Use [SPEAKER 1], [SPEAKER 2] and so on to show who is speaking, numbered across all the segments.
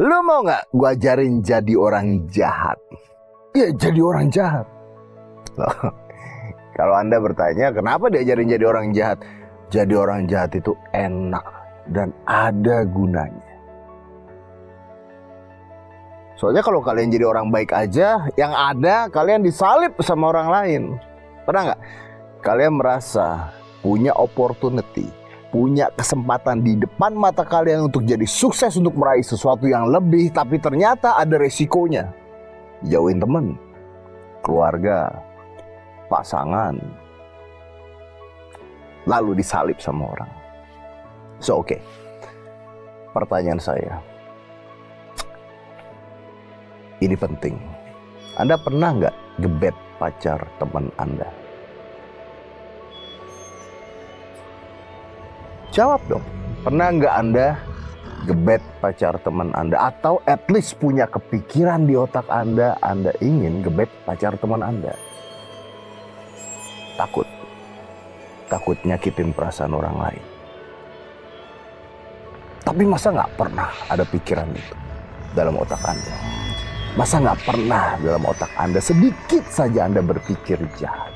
[SPEAKER 1] Lu mau nggak gue ajarin jadi orang jahat?
[SPEAKER 2] Ya, jadi orang jahat.
[SPEAKER 1] Kalau Anda bertanya, kenapa diajarin jadi orang jahat? Jadi orang jahat itu enak dan ada gunanya. Soalnya kalau kalian jadi orang baik aja, yang ada kalian disalib sama orang lain. Pernah nggak? Kalian merasa punya opportunity, punya kesempatan di depan mata kalian untuk jadi sukses, untuk meraih sesuatu yang lebih, tapi ternyata ada resikonya. Jauhin teman, keluarga, pasangan, lalu disalib sama orang. So oke. Pertanyaan saya, ini penting. Anda pernah nggak gebet pacar teman Anda? Jawab dong. Pernah nggak Anda gebet pacar teman Anda? Atau at least punya kepikiran di otak Anda ingin gebet pacar teman Anda? Takut nyakitin perasaan orang lain. Tapi masa nggak pernah ada pikiran itu dalam otak Anda? Masa nggak pernah dalam otak Anda sedikit saja Anda berpikir jahat?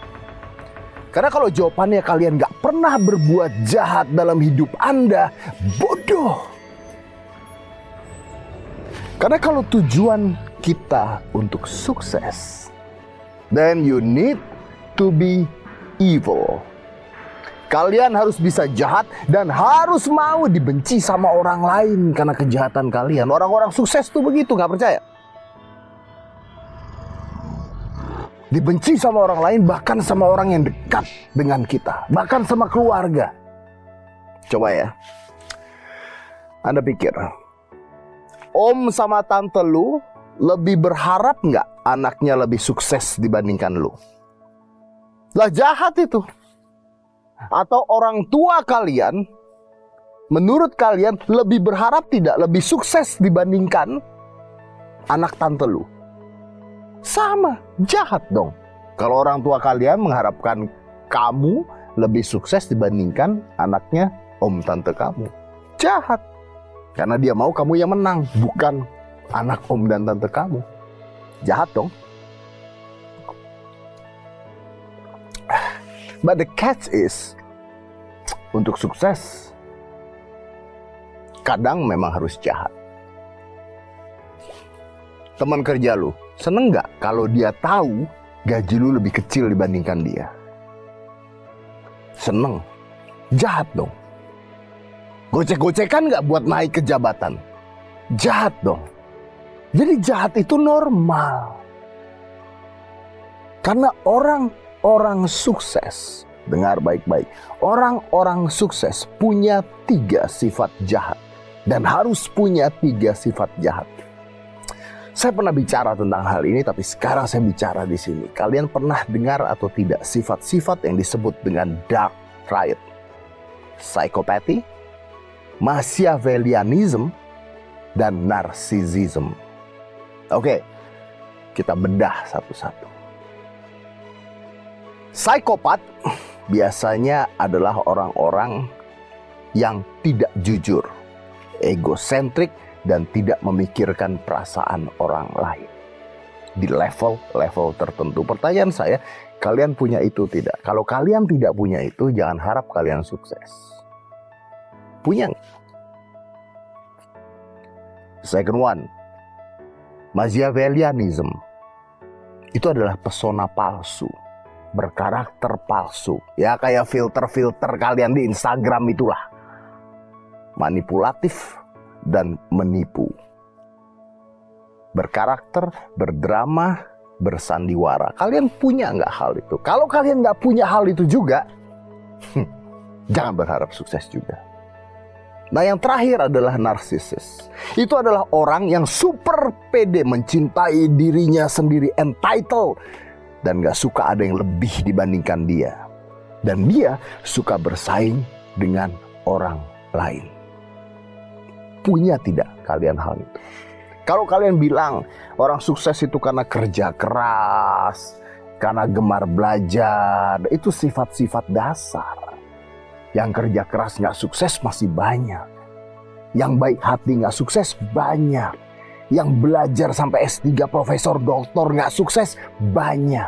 [SPEAKER 1] Karena kalau jawabannya kalian nggak pernah berbuat jahat dalam hidup Anda, bodoh. Karena kalau tujuan kita untuk sukses, then you need to be evil. Kalian harus bisa jahat dan harus mau dibenci sama orang lain karena kejahatan kalian. Orang-orang sukses tuh begitu, nggak percaya? Dibenci sama orang lain, bahkan sama orang yang dekat dengan kita, bahkan sama keluarga. Coba ya, Anda pikir, om sama tante lu lebih berharap nggak anaknya lebih sukses dibandingkan lu? Lah jahat itu. Atau orang tua kalian, menurut kalian lebih berharap tidak lebih sukses dibandingkan anak tante lu? Sama, jahat dong. Kalau orang tua kalian mengharapkan kamu lebih sukses dibandingkan anaknya om tante kamu, jahat. Karena dia mau kamu yang menang, bukan anak om dan tante kamu. Jahat dong. But the catch is, untuk sukses kadang memang harus jahat. Teman kerja lu seneng nggak kalau dia tahu gaji lu lebih kecil dibandingkan dia? Seneng. Jahat dong. Gocek-gocekan nggak buat naik ke jabatan? Jahat dong. Jadi jahat itu normal. Karena orang sukses, dengar baik-baik, orang-orang sukses punya 3 sifat jahat dan harus punya 3 sifat jahat. Saya pernah bicara tentang hal ini, tapi sekarang saya bicara di sini. Kalian pernah dengar atau tidak sifat-sifat yang disebut dengan dark triad? Psychopathy, Machiavellianism, dan narcissism. Oke, kita bedah satu-satu. Psikopat biasanya adalah orang-orang yang tidak jujur, egosentrik, dan tidak memikirkan perasaan orang lain. Di level-level tertentu. Pertanyaan saya, kalian punya itu tidak? Kalau kalian tidak punya itu, jangan harap kalian sukses. Punya nggak? Second one, Machiavellianism. Itu adalah pesona palsu, berkarakter palsu. Ya kayak filter-filter kalian di Instagram itulah. Manipulatif dan menipu. Berkarakter, berdrama, bersandiwara. Kalian punya nggak hal itu? Kalau kalian nggak punya hal itu juga, jangan berharap sukses juga. Nah yang terakhir adalah narsisis. Itu adalah orang yang super pede, mencintai dirinya sendiri, entitled, dan gak suka ada yang lebih dibandingkan dia. Dan dia suka bersaing dengan orang lain. Punya tidak kalian hal itu? Kalau kalian bilang orang sukses itu karena kerja keras, karena gemar belajar, itu sifat-sifat dasar. Yang kerja keras gak sukses masih banyak. Yang baik hati gak sukses banyak. yang belajar sampai S3, profesor, doktor, nggak sukses, banyak.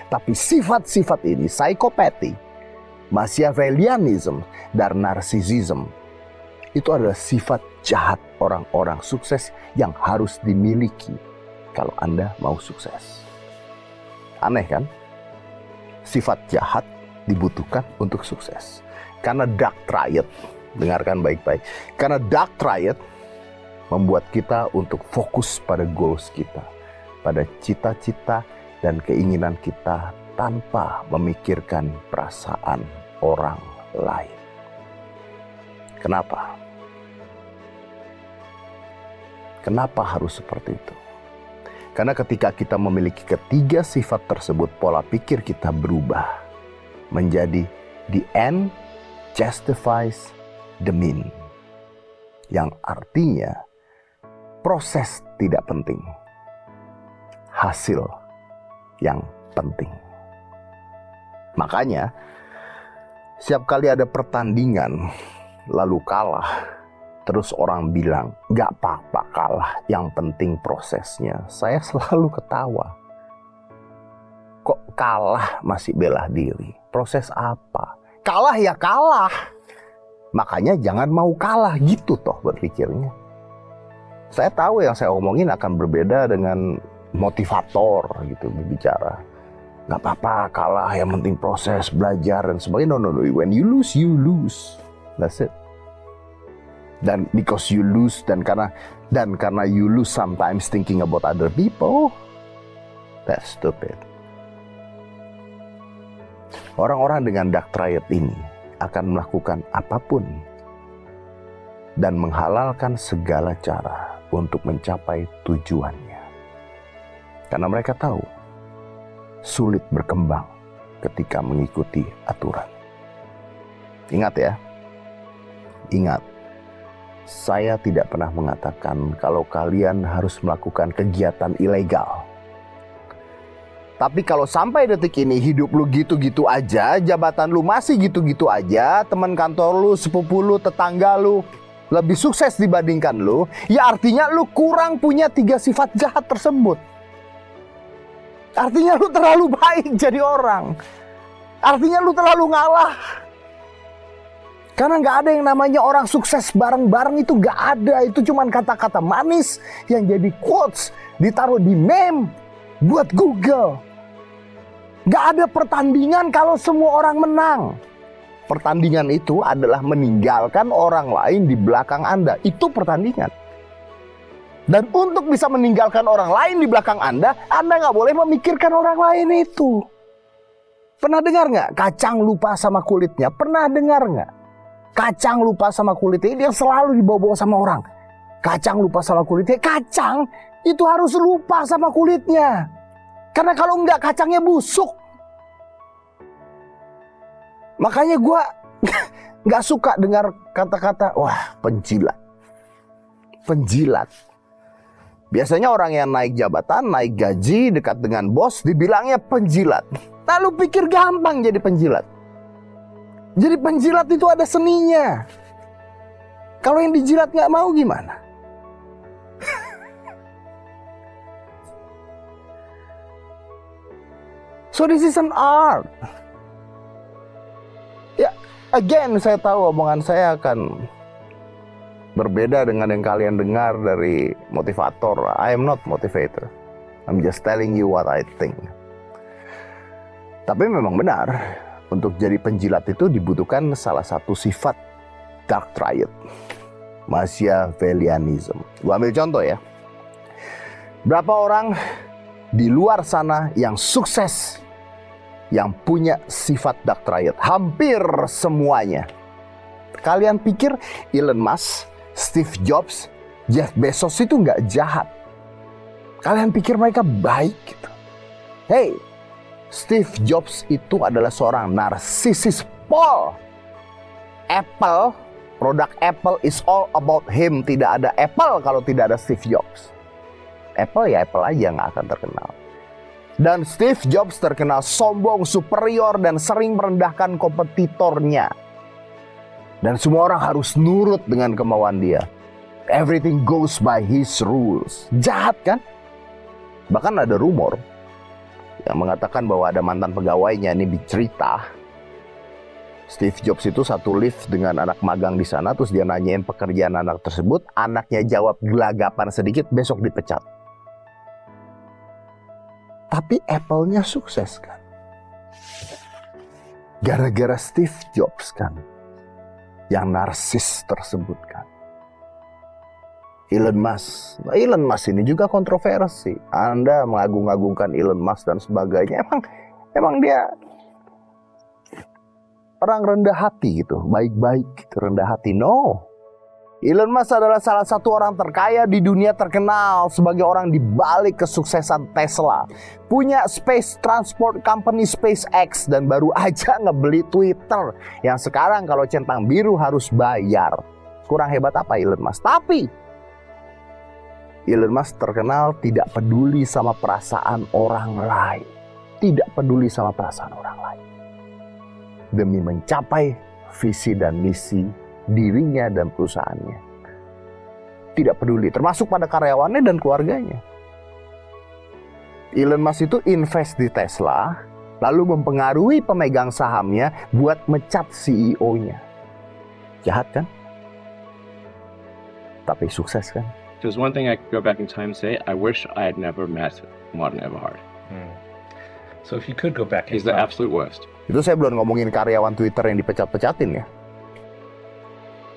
[SPEAKER 1] Tapi sifat-sifat ini, psikopati, Machiavellianism, dan narsisism, itu adalah sifat jahat orang-orang sukses yang harus dimiliki kalau Anda mau sukses. Aneh kan? Sifat jahat dibutuhkan untuk sukses. Karena dark triad, dengarkan baik-baik. Karena dark triad membuat kita untuk fokus pada goals kita, pada cita-cita dan keinginan kita tanpa memikirkan perasaan orang lain. Kenapa? Kenapa harus seperti itu? Karena ketika kita memiliki ketiga sifat tersebut, pola pikir kita berubah menjadi the end justifies the mean. Yang artinya proses tidak penting, hasil yang penting. Makanya setiap kali ada pertandingan lalu kalah, terus orang bilang, gak apa-apa kalah, yang penting prosesnya. Saya selalu ketawa. Kok kalah masih bela diri? Proses apa? Kalah ya kalah. Makanya jangan mau kalah gitu toh berpikirnya. Saya tahu yang saya omongin akan berbeda dengan motivator gitu berbicara. Gak apa-apa kalah, yang penting proses, belajar dan sebagainya. No. When you lose, you lose. That's it. Dan because you lose, dan karena you lose sometimes thinking about other people, that's stupid. Orang-orang dengan dark triad ini akan melakukan apapun dan menghalalkan segala cara untuk mencapai tujuannya. Karena mereka tahu sulit berkembang ketika mengikuti aturan. Ingat ya, ingat. Saya tidak pernah mengatakan kalau kalian harus melakukan kegiatan ilegal. Tapi kalau sampai detik ini hidup lu gitu-gitu aja, jabatan lu masih gitu-gitu aja, teman kantor lu, sepupu lu, tetangga lu lebih sukses dibandingkan lu, ya artinya lu kurang punya 3 sifat jahat tersebut. Artinya lu terlalu baik jadi orang. Artinya lu terlalu ngalah. Karena gak ada yang namanya orang sukses bareng-bareng, itu gak ada. Itu cuma kata-kata manis yang jadi quotes, ditaruh di meme buat Google. Gak ada pertandingan kalau semua orang menang. Pertandingan itu adalah meninggalkan orang lain di belakang Anda. Itu pertandingan. Dan untuk bisa meninggalkan orang lain di belakang Anda gak boleh memikirkan orang lain itu. Pernah dengar gak kacang lupa sama kulitnya? Pernah dengar gak? Kacang lupa sama kulitnya, dia selalu dibawa-bawa sama orang. Kacang lupa sama kulitnya, kacang itu harus lupa sama kulitnya. Karena kalau enggak, kacangnya busuk. Makanya gue gak suka dengar kata-kata, wah penjilat. Penjilat. Biasanya orang yang naik jabatan, naik gaji, dekat dengan bos, dibilangnya penjilat. Lalu pikir gampang jadi penjilat. Jadi penjilat itu ada seninya. Kalau yang dijilat gak mau gimana? So this is an art. Ya, again saya tahu omongan saya akan berbeda dengan yang kalian dengar dari motivator. I am not motivator. I'm just telling you what I think. Tapi memang benar. Untuk jadi penjilat itu dibutuhkan salah satu sifat dark triad, Machiavellianism. Gua ambil contoh ya. Berapa orang di luar sana yang sukses, yang punya sifat dark triad? Hampir semuanya. Kalian pikir Elon Musk, Steve Jobs, Jeff Bezos itu nggak jahat? Kalian pikir mereka baik gitu? Hey, Steve Jobs itu adalah seorang narsisis pol. Apple, produk Apple is all about him. Tidak ada Apple kalau tidak ada Steve Jobs. Apple ya Apple aja nggak akan terkenal. Dan Steve Jobs terkenal sombong, superior, dan sering merendahkan kompetitornya. Dan semua orang harus nurut dengan kemauan dia. Everything goes by his rules. Jahat kan? Bahkan ada rumor yang mengatakan bahwa ada mantan pegawainya ini bercerita Steve Jobs itu satu lift dengan anak magang di sana, terus dia nanyain pekerjaan anak tersebut, anaknya jawab gelagapan sedikit, besok dipecat. Tapi Apple-nya sukses kan? Gara-gara Steve Jobs kan? Yang narsis tersebut kan? Elon Musk ini juga kontroversi. Anda mengagung-agungkan Elon Musk dan sebagainya. Emang dia orang rendah hati gitu, baik-baik gitu, rendah hati. No. Elon Musk adalah salah satu orang terkaya di dunia, terkenal sebagai orang di balik kesuksesan Tesla. Punya space transport company SpaceX dan baru aja ngebeli Twitter yang sekarang kalau centang biru harus bayar. Kurang hebat apa Elon Musk? Tapi Elon Musk terkenal tidak peduli sama perasaan orang lain. Tidak peduli sama perasaan orang lain. Demi mencapai visi dan misi dirinya dan perusahaannya. Tidak peduli, termasuk pada karyawannya dan keluarganya. Elon Musk itu invest di Tesla, lalu mempengaruhi pemegang sahamnya buat mecat CEO-nya. Jahat kan? Tapi sukses kan?
[SPEAKER 3] There's one thing I could go back in time and say, I wish I had never met Martin Eberhard.
[SPEAKER 4] So if you could go back in
[SPEAKER 3] He's the
[SPEAKER 4] time,
[SPEAKER 3] absolute worst.
[SPEAKER 1] Itu saya belum ngomongin karyawan Twitter yang dipecat-pecatin ya.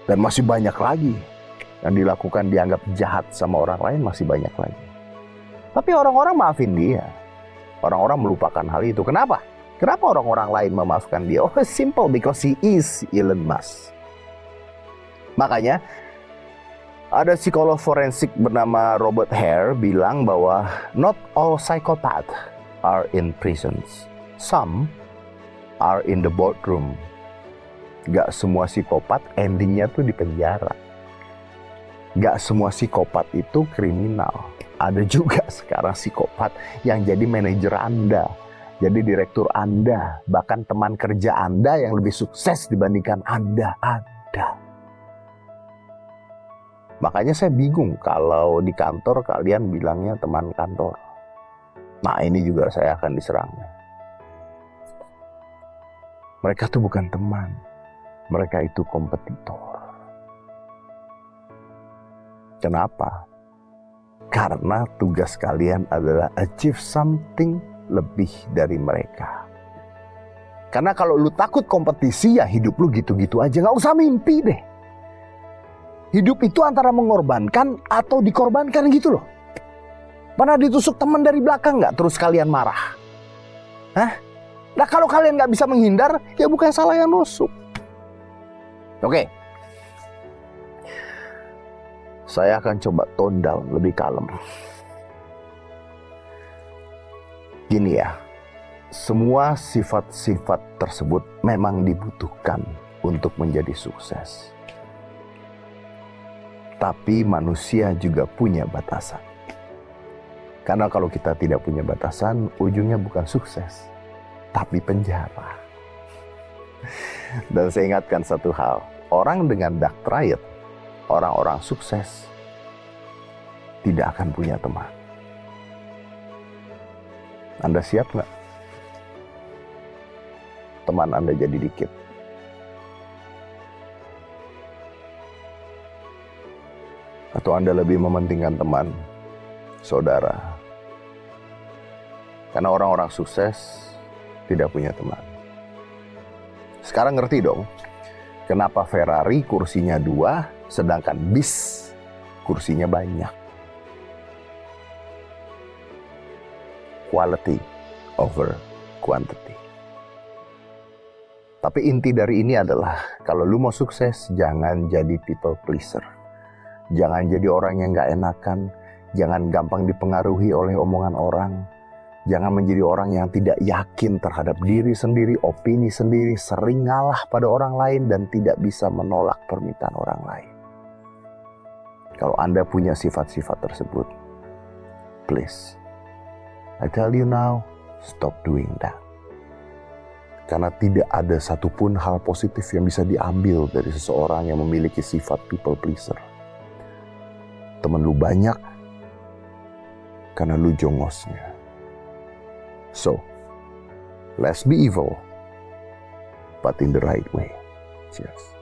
[SPEAKER 1] Dan masih banyak lagi yang dilakukan dianggap jahat sama orang lain, masih banyak lagi. Tapi orang-orang maafin dia. Orang-orang melupakan hal itu. Kenapa? Kenapa orang-orang lain memaafkan dia? Oh, simple, because he is Elon Musk. Makanya ada psikolog forensik bernama Robert Hare bilang bahwa not all psychopaths are in prisons. Some are in the boardroom. Gak semua psikopat endingnya tuh di penjara. Gak semua psikopat itu kriminal. Ada juga sekarang psikopat yang jadi manajer Anda, jadi direktur Anda, bahkan teman kerja Anda yang lebih sukses dibandingkan Anda. Ada. Makanya saya bingung kalau di kantor kalian bilangnya teman kantor. Nah, ini juga saya akan diserang. Mereka tuh bukan teman. Mereka itu kompetitor. Kenapa? Karena tugas kalian adalah achieve something lebih dari mereka. Karena kalau lu takut kompetisi, ya hidup lu gitu-gitu aja. Gak usah mimpi deh. Hidup itu antara mengorbankan atau dikorbankan gitu loh. Pernah ditusuk teman dari belakang gak? Terus kalian marah? Hah? Nah kalau kalian gak bisa menghindar, ya bukan salah yang nusuk. Oke. Saya akan coba tone down, lebih kalem. Gini ya, semua sifat-sifat tersebut memang dibutuhkan untuk menjadi sukses. Tapi manusia juga punya batasan. Karena kalau kita tidak punya batasan, ujungnya bukan sukses, tapi penjara. Dan saya ingatkan satu hal, orang dengan dark triad, orang-orang sukses, tidak akan punya teman. Anda siap nggak? Teman Anda jadi dikit. Atau Anda lebih mementingkan teman, saudara? Karena orang-orang sukses tidak punya teman. Sekarang ngerti dong, kenapa Ferrari kursinya 2, sedangkan bis kursinya banyak. Quality over quantity. Tapi inti dari ini adalah, kalau lu mau sukses, jangan jadi people pleaser. Jangan jadi orang yang gak enakan. Jangan gampang dipengaruhi oleh omongan orang. Jangan menjadi orang yang tidak yakin terhadap diri sendiri, opini sendiri, sering ngalah pada orang lain, dan tidak bisa menolak permintaan orang lain. Kalau Anda punya sifat-sifat tersebut, please, I tell you now, stop doing that. Karena tidak ada satupun hal positif yang bisa diambil dari seseorang yang memiliki sifat people pleaser. Temen lu banyak karena lu jongosnya. So, let's be evil, but in the right way. Cheers.